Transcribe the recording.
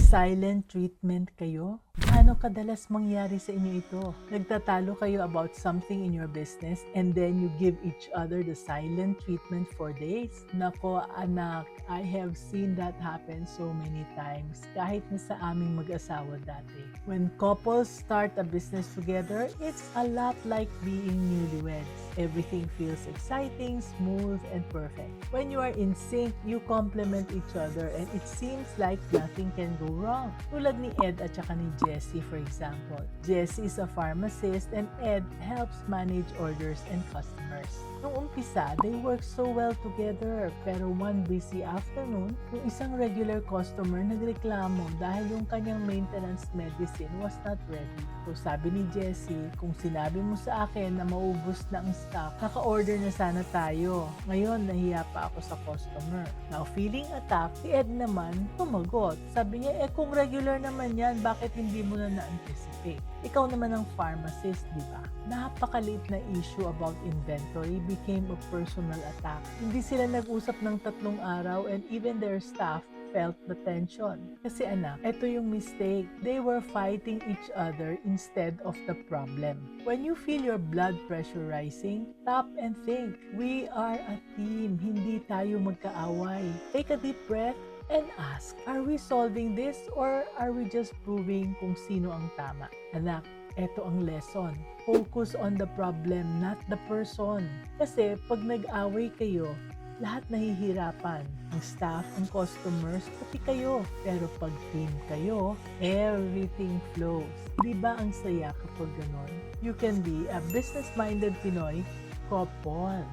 silent treatment kayo? Gaano kadalas mangyari sa inyo ito? Nagtatalo kayo about something in your business and then you give each other the silent treatment for days? Nako anak, I have seen that happen so many times kahit na sa aming mag-asawa dati. When couples start a business together, it's a lot like being newlyweds. Everything feels exciting, smooth, and perfect. When you are in sync, you complement each other and it seems like nothing can go wrong. Tulad ni Ed at saka ni Jessie, for example. Jessie is a pharmacist and Ed helps manage orders and customers. Nung umpisa, they work so well together. Pero one busy afternoon, yung isang regular customer nagreklamo dahil yung kanyang maintenance medicine was not ready. So sabi ni Jessie, kung sinabi mo sa akin na maubos na ang stock, naka-order na sana tayo. Ngayon, nahiya pa ako sa customer. Now, feeling attacked, si Ed naman tumagot. Sabi niya, kung regular naman yan, bakit hindi mo na na-anticipate? Ikaw naman ang pharmacist, di ba? Napakaliit na issue about inventory became a personal attack. Hindi sila nag-usap ng 3 araw and even their staff felt the tension. Kasi anak, ito yung mistake. They were fighting each other instead of the problem. When you feel your blood pressure rising, stop and think. We are a team. Hindi tayo magkaaway. Take a deep breath and ask, are we solving this or are we just proving kung sino ang tama? Anak, eto ang lesson. Focus on the problem, not the person. Kasi pag nag-away kayo, lahat nahihirapan. Ang staff, ang customers, pati kayo. Pero pag team kayo, everything flows. Di ba ang saya kapag ganon? You can be a business-minded Pinoy couple.